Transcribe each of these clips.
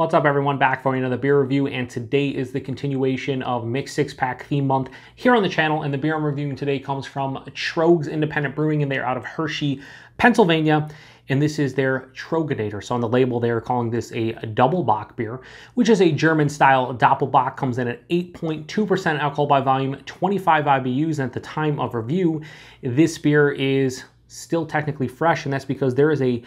What's up everyone, back for another beer review, and today is the continuation of Mixed Six-Pack Theme Month here on the channel, and the beer I'm reviewing today comes from Tröegs Independent Brewing, and they're out of Hershey, Pennsylvania, and this is their Troegenator. So on the label they're calling this a Double Bock beer, which is a German-style Doppelbock, comes in at 8.2% alcohol by volume, 25 IBUs, and at the time of review, this beer is still technically fresh, and that's because there is a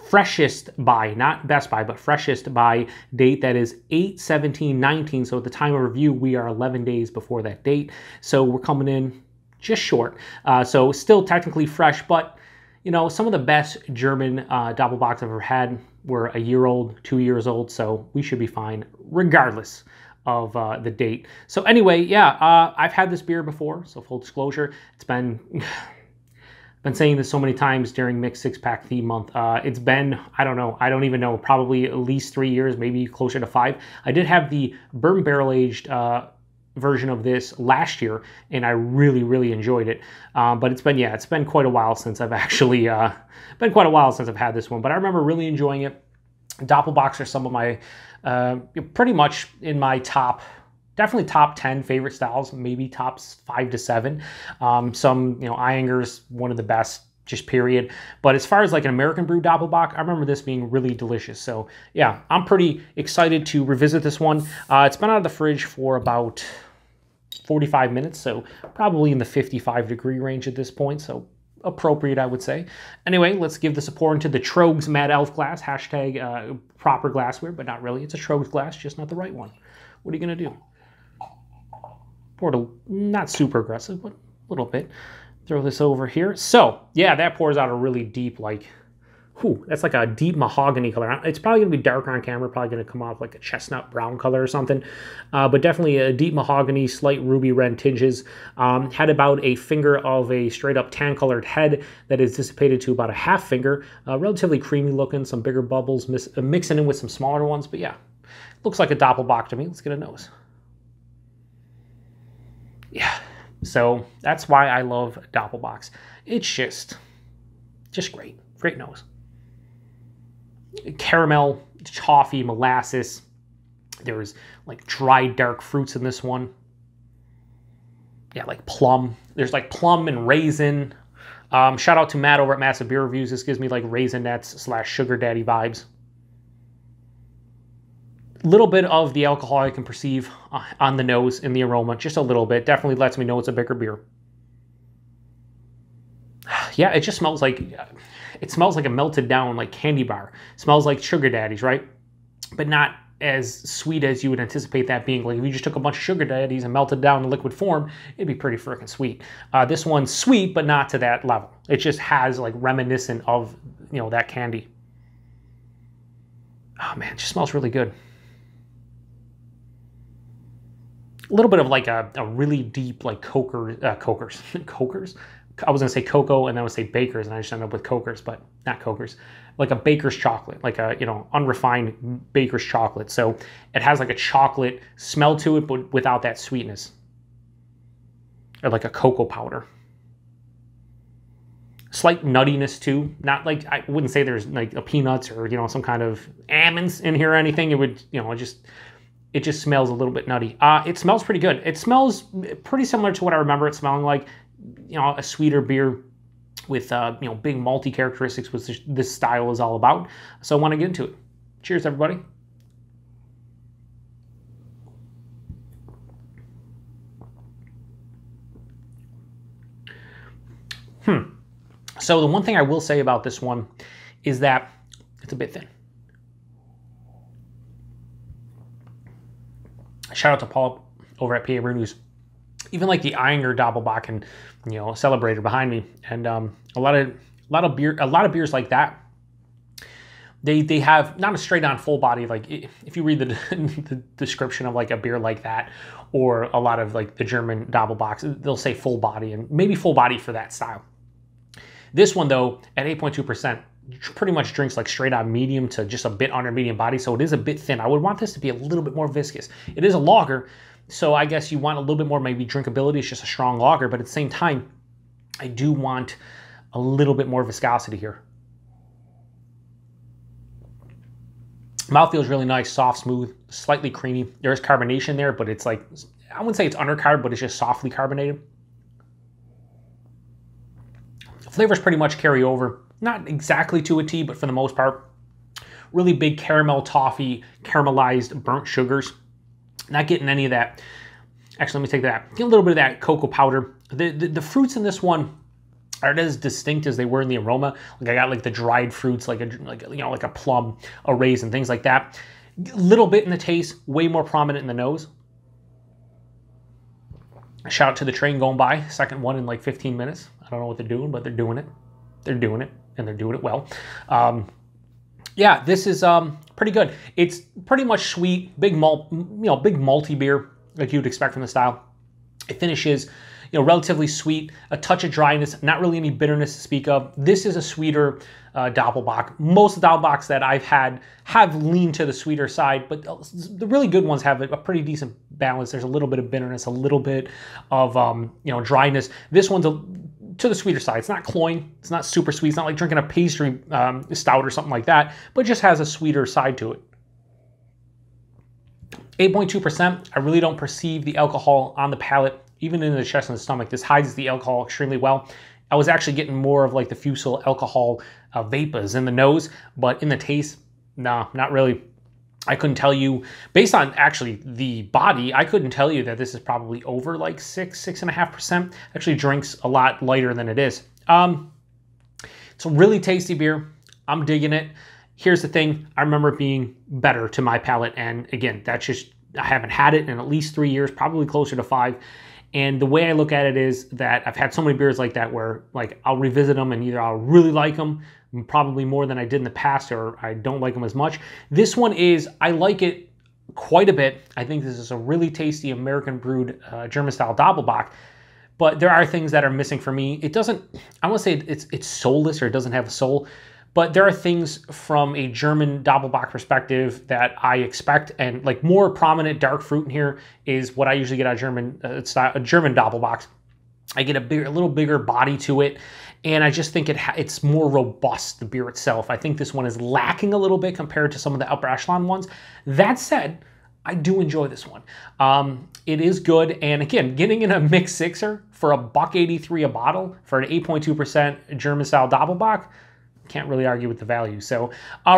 freshest by, not best by, but freshest by date that is 8/17/19. So at the time of review, we are 11 days before that date. So we're coming in just short. So still technically fresh, but you know, some of the best German Doppelbocks I've ever had were a year old, 2 years old. So we should be fine regardless of the date. So anyway, yeah, I've had this beer before. So full disclosure, it's been been saying this so many times during Mixed Six-Pack Theme Month. It's been, I don't know, I don't even know, probably at least 3 years, maybe closer to 5. I did have the bourbon barrel-aged version of this last year, and I really enjoyed it. But it's been, yeah, it's been quite a while since I've actually, been quite a while since I've had this one. But I remember really enjoying it. Doppelbocks are some of my, pretty much in my top, definitely top 10 favorite styles, maybe tops 5 to 7. Some, you know, Einger's one of the best, just period. But as far as like an American brew Doppelbock, I remember this being really delicious. So yeah, I'm pretty excited to revisit this one. It's been out of the fridge for about 45 minutes, so probably in the 55-degree range at this point. So appropriate, I would say. Anyway, let's give this a pour into the Tröegs Mad Elf glass, hashtag proper glassware, but not really. It's a Tröegs glass, just not the right one. What are you gonna do? Poured a, not super aggressive, but a little bit. Throw this over here. So, yeah, that pours out a really deep, like, whew, that's like a deep mahogany color. It's probably going to be darker on camera, probably going to come off like a chestnut brown color or something. But definitely a deep mahogany, slight ruby red tinges. Had about a finger of a straight up tan colored head that is dissipated to about a half finger. Relatively creamy looking, some bigger bubbles, mixing in with some smaller ones. But yeah, looks like a Doppelbock to me. Let's get a nose. Yeah, so that's why I love Doppelbocks. It's just great. Great nose. Caramel, toffee, molasses. There's like dried dark fruits in this one. Yeah, like plum. There's like plum and raisin. Shout out to Matt over at Massive Beer Reviews. This gives me like Raisinets / Sugar Daddy vibes. Little bit of the alcohol I can perceive on the nose in the aroma, just a little bit. Definitely lets me know it's a bigger beer. Yeah, it just smells like, it smells like a melted down like candy bar. It smells like Sugar Daddies, right? But not as sweet as you would anticipate that being. Like if you just took a bunch of Sugar Daddies and melted down in liquid form, it'd be pretty freaking sweet. This one's sweet, but not to that level. It just has like reminiscent of, you know, that candy. Oh man, it just smells really good. A little bit of like a really deep like cokers. I was gonna say cocoa and then I would say bakers, and I just ended up with cokers, but not cokers. Like a baker's chocolate, like a, you know, unrefined baker's chocolate. So it has like a chocolate smell to it, but without that sweetness. Or like a cocoa powder. Slight nuttiness too. Not like, I wouldn't say there's like a peanuts or, you know, some kind of almonds in here or anything. It would, you know, it just smells a little bit nutty. It smells pretty good. It smells pretty similar to what I remember it smelling like. You know, a sweeter beer with, you know, big malty characteristics, which this style is all about. So I want to get into it. Cheers, everybody. So the one thing I will say about this one is that it's a bit thin. Shout out to Paul over at PaTroll, who's even like the Einger Doppelbock and, you know, Celebrator behind me, and a lot of beers like that. They have not a straight on full body. Like if you read the description of like a beer like that, or a lot of like the German Doppelbocks, they'll say full body, and maybe full body for that style. This one though, at 8.2%. Pretty much drinks like straight on medium to just a bit under medium body, so it is a bit thin. I would want this to be a little bit more viscous. It is a lager, so I guess you want a little bit more maybe drinkability. It's just a strong lager, but at the same time, I do want a little bit more viscosity here. Mouthfeel is really nice, soft, smooth, slightly creamy. There is carbonation there, but it's like, I wouldn't say it's undercarb, but it's just softly carbonated. Flavors pretty much carry over. Not exactly to a T, but for the most part. Really big caramel, toffee, caramelized burnt sugars. Not getting any of that. Actually, let me take that. Get a little bit of that cocoa powder. The fruits in this one aren't as distinct as they were in the aroma. Like I got like the dried fruits, like a plum, a raisin, things like that. A little bit in the taste, way more prominent in the nose. Shout out to the train going by, second one in like 15 minutes. I don't know what they're doing, but they're doing it. They're doing it, and they're doing it well. Yeah, this is pretty good. It's pretty much sweet, big malt, big malty beer like you'd expect from the style. It finishes, relatively sweet, a touch of dryness, not really any bitterness to speak of. This is a sweeter Doppelbock. Most of the Doppelbocks that I've had have leaned to the sweeter side, but the really good ones have a pretty decent balance. There's a little bit of bitterness, a little bit of dryness. This one's to the sweeter side. It's not cloying. It's not super sweet. It's not like drinking a pastry stout or something like that, but it just has a sweeter side to it. 8.2%. I really don't perceive the alcohol on the palate, even in the chest and the stomach. This hides the alcohol extremely well. I was actually getting more of like the fusel alcohol vapors in the nose, but in the taste, no, not really. I couldn't tell you, based on actually the body, I couldn't tell you that this is probably over like 6.5%. Actually drinks a lot lighter than it is. It's a really tasty beer. I'm digging it. Here's the thing, I remember it being better to my palate, and again, that's just, I haven't had it in at least 3 years, probably closer to 5. And the way I look at it is that I've had so many beers like that where like I'll revisit them and either I'll really like them, probably more than I did in the past, or I don't like them as much. This one is, I like it quite a bit. I think this is a really tasty American brewed German-style Doppelbock, but there are things that are missing for me. It doesn't, I won't say it's soulless or it doesn't have a soul, but there are things from a German Doppelbock perspective that I expect, and like more prominent dark fruit in here is what I usually get out of German Doppelbocks. I get a little bigger body to it, and I just think it's more robust, the beer itself. I think this one is lacking a little bit compared to some of the upper echelon ones. That said, I do enjoy this one. It is good, and again, getting in a mixed sixer for $1.83 a bottle for an 8.2% German-style Doppelbock, can't really argue with the value. So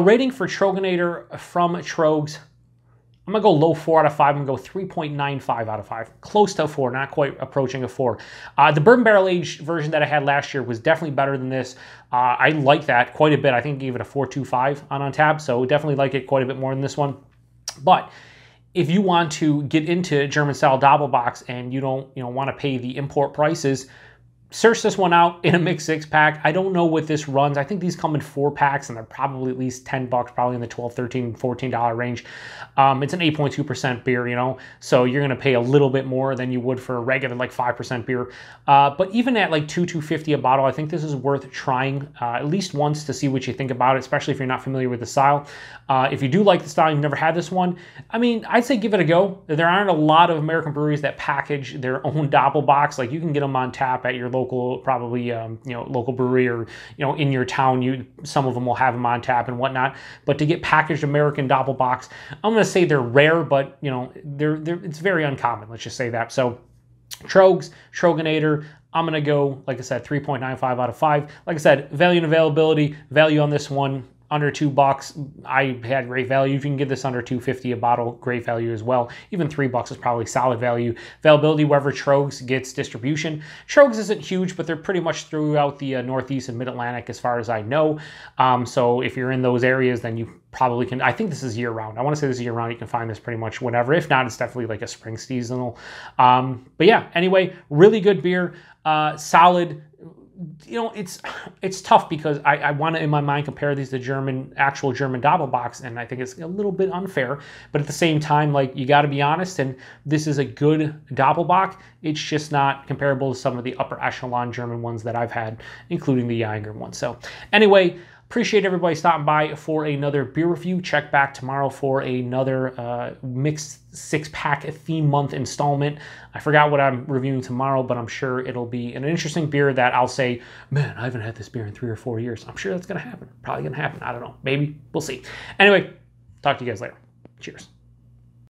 rating for Troegenator from Tröegs, I'm gonna go low 4 out of 5. I'm gonna go 3.95 out of 5. Close to a 4, not quite approaching a 4. The bourbon barrel aged version that I had last year was definitely better than this. I like that quite a bit. I think I gave it a 4.25 on Untappd, so definitely like it quite a bit more than this one. But if you want to get into German-style Doppelbocks and you don't want to pay the import prices, search this one out in a mixed 6-pack. I don't know what this runs. I think these come in 4-packs and they're probably at least $10, probably in the $12, $13, $14 range. It's an 8.2% beer, so you're going to pay a little bit more than you would for a regular like 5% beer. But even at like $2.50 a bottle, I think this is worth trying at least once to see what you think about it, especially if you're not familiar with the style. If you do like the style, you've never had this one, I mean, I'd say give it a go. There aren't a lot of American breweries that package their own Doppelbocks. Like you can get them on tap at your local, probably local brewery, or in your town. Some of them will have them on tap and whatnot. But to get packaged American Doppelbocks, I'm going to say they're rare, but it's very uncommon. Let's just say that. So Troegenator, I'm going to go, like I said, 3.95 out of 5. Like I said, value and availability, value on this one, under $2. I had great value. If you can get this under $2.50 a bottle, great value as well. Even $3 is probably solid value. Availability wherever Tröegs gets distribution. Tröegs isn't huge, but they're pretty much throughout the Northeast and Mid-Atlantic as far as I know. So if you're in those areas, then you probably can. I think this is year-round. I want to say this is year-round. You can find this pretty much whenever. If not, it's definitely like a spring seasonal. But yeah, anyway, really good beer. Solid. It's tough because I want to, in my mind, compare these to actual German Doppelbocks, and I think it's a little bit unfair, but at the same time, like, you got to be honest, and this is a good Doppelbock. It's just not comparable to some of the upper echelon German ones that I've had, including the Jaeger one. So anyway, appreciate everybody stopping by for another beer review. Check back tomorrow for another mixed 6-pack theme month installment. I forgot what I'm reviewing tomorrow, but I'm sure it'll be an interesting beer that I'll say, man, I haven't had this beer in 3 or 4 years. I'm sure that's going to happen. Probably going to happen. I don't know. Maybe. We'll see. Anyway, Talk to you guys later. Cheers.